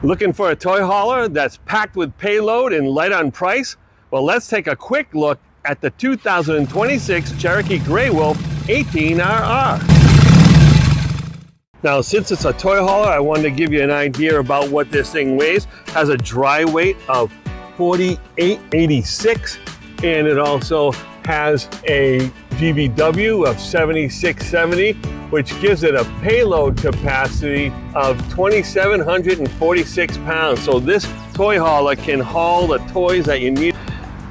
Looking for a toy hauler that's packed with payload and light on price? Well, let's take a quick look at the 2026 Cherokee Grey Wolf 18RR. Now, since it's a toy hauler, I wanted to give you an idea about what this thing weighs. It has a dry weight of 4886, and it also has a GVW of 7670, which gives it a payload capacity of 2,746 pounds. So this toy hauler can haul the toys that you need.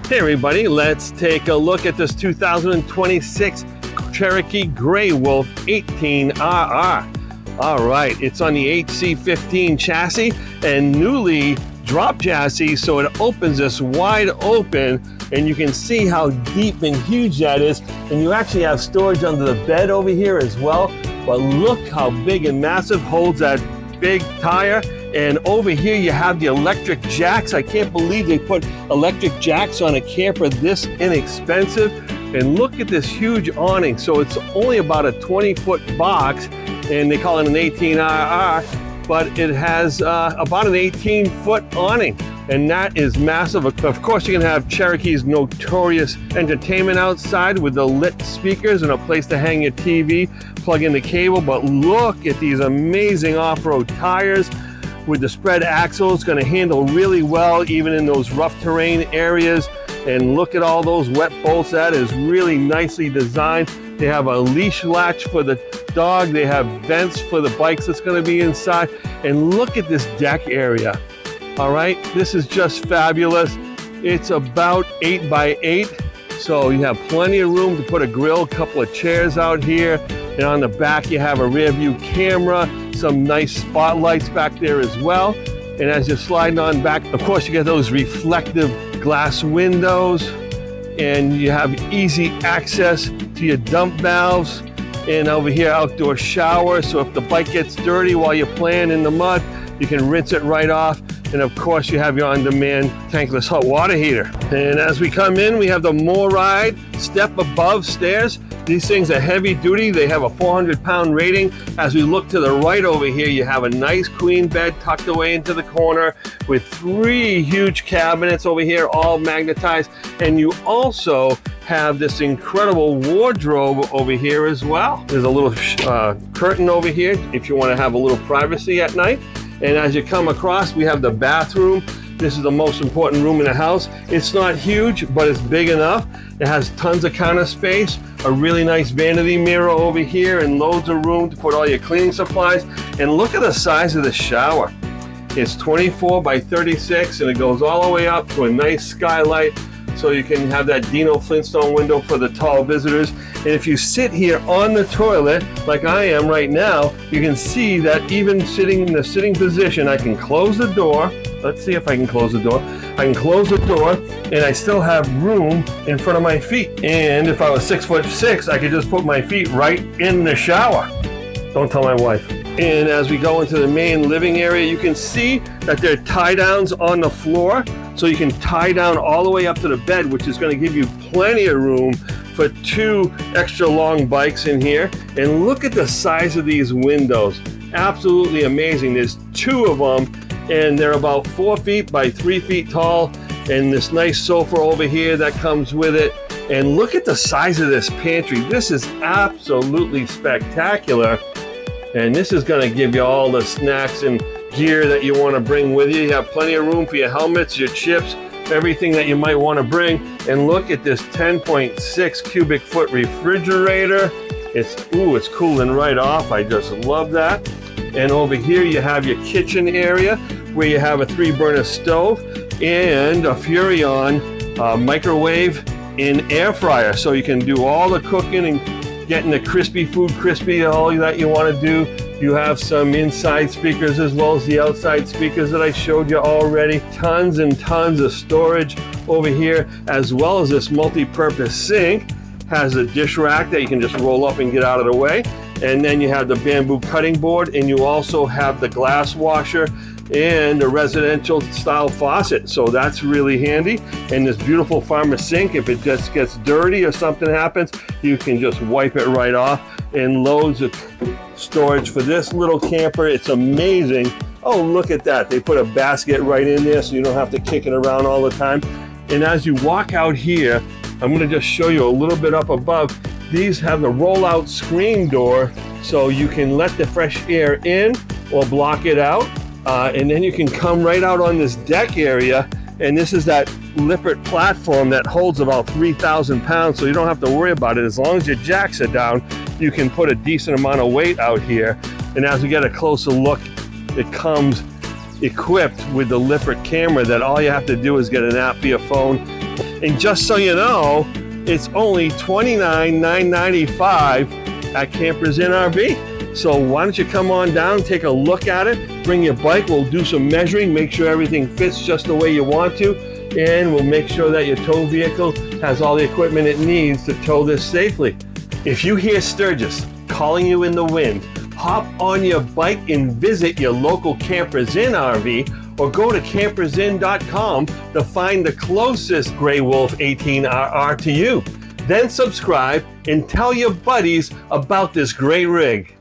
Hey everybody, let's take a look at this 2026 Cherokee Grey Wolf 18RR. All right, it's on the HC15 chassis and newly drop chassis, so it opens this wide open and you can see how deep and huge that is, and you actually have storage under the bed over here as well. But look how big and massive, holds that big tire. And over here you have the electric jacks. I can't believe they put electric jacks on a camper this inexpensive. And look at this huge awning. So it's only about a 20-foot box, and they call it an 18RR, but it has about an 18-foot awning, and that is massive. Of course, you can have Cherokee's notorious entertainment outside with the lit speakers and a place to hang your TV, plug in the cable, but look at these amazing off-road tires with the spread axle. It's gonna handle really well even in those rough terrain areas. And look at all those wet bolts. That is really nicely designed. They have a leash latch for the dog. They have vents for the bikes that's going to be inside. And look at this deck area. All right, this is just fabulous. It's about 8 by 8, so you have plenty of room to put a grill, a couple of chairs out here, and on the back you have a rear view camera, some nice spotlights back there as well. And as you're sliding on back, of course, you get those reflective glass windows, and you have easy access to your dump valves, and over here outdoor shower, so if the bike gets dirty while you're playing in the mud, you can rinse it right off. And of course you have your on-demand tankless hot water heater. And as we come in, we have the MORryde step above stairs. These things are heavy duty. They have a 400-pound rating. As we look to the right over here, you have a nice queen bed tucked away into the corner with 3 huge cabinets over here, all magnetized. And you also have this incredible wardrobe over here as well. There's a little curtain over here if you want to have a little privacy at night. And as you come across, we have the bathroom. This is the most important room in the house. It's not huge, but it's big enough. It has tons of counter space, a really nice vanity mirror over here, and loads of room to put all your cleaning supplies. And look at the size of the shower. It's 24 by 36, and it goes all the way up to a nice skylight, so you can have that Dino Flintstone window for the tall visitors. And if you sit here on the toilet, like I am right now, you can see that even sitting in the sitting position, I can close the door. Let's see if I can close the door. I can close the door, and I still have room in front of my feet. And if I was 6'6", I could just put my feet right in the shower. Don't tell my wife. And as we go into the main living area, you can see that there are tie downs on the floor. So you can tie down all the way up to the bed, which is going to give you plenty of room for 2 extra long bikes in here. And look at the size of these windows. Absolutely amazing. There's 2 of them, and they're about 4 feet by 3 feet tall. And this nice sofa over here that comes with it. And look at the size of this pantry. This is absolutely spectacular. And this is going to give you all the snacks and gear that you want to bring with you. You have plenty of room for your helmets, your chips, everything that you might want to bring. And look at this 10.6 cubic foot refrigerator. It's cooling right off. I just love that. And over here you have your kitchen area where you have a 3-burner stove and a Furrion microwave and air fryer. So you can do all the cooking and getting the crispy food crispy, all that you want to do. You have some inside speakers as well as the outside speakers that I showed you already. Tons and tons of storage over here, as well as this multi-purpose sink. Has a dish rack that you can just roll up and get out of the way. And then you have the bamboo cutting board, and you also have the glass washer and a residential style faucet. So that's really handy. And this beautiful farmer sink, if it just gets dirty or something happens, you can just wipe it right off. And loads of storage for this little camper. It's amazing Oh, look at that. They put a basket right in there so you don't have to kick it around all the time. And as you walk out here, I'm going to just show you a little bit up above. These have the roll-out screen door so you can let the fresh air in or block it out. And then you can come right out on this deck area. And this is that Lippert platform that holds about 3,000 pounds, so you don't have to worry about it. As long as your jacks are down, you can put a decent amount of weight out here. And as we get a closer look, it comes equipped with the Lippert camera that all you have to do is get an app for your phone. And just so you know, it's only $29,995 at Campers Inn RV. So why don't you come on down, take a look at it, bring your bike, we'll do some measuring, make sure everything fits just the way you want to, and we'll make sure that your tow vehicle has all the equipment it needs to tow this safely. If you hear Sturgis calling you in the wind, hop on your bike and visit your local Campers Inn RV, or go to campersinn.com to find the closest Grey Wolf 18RR to you. Then subscribe and tell your buddies about this great rig.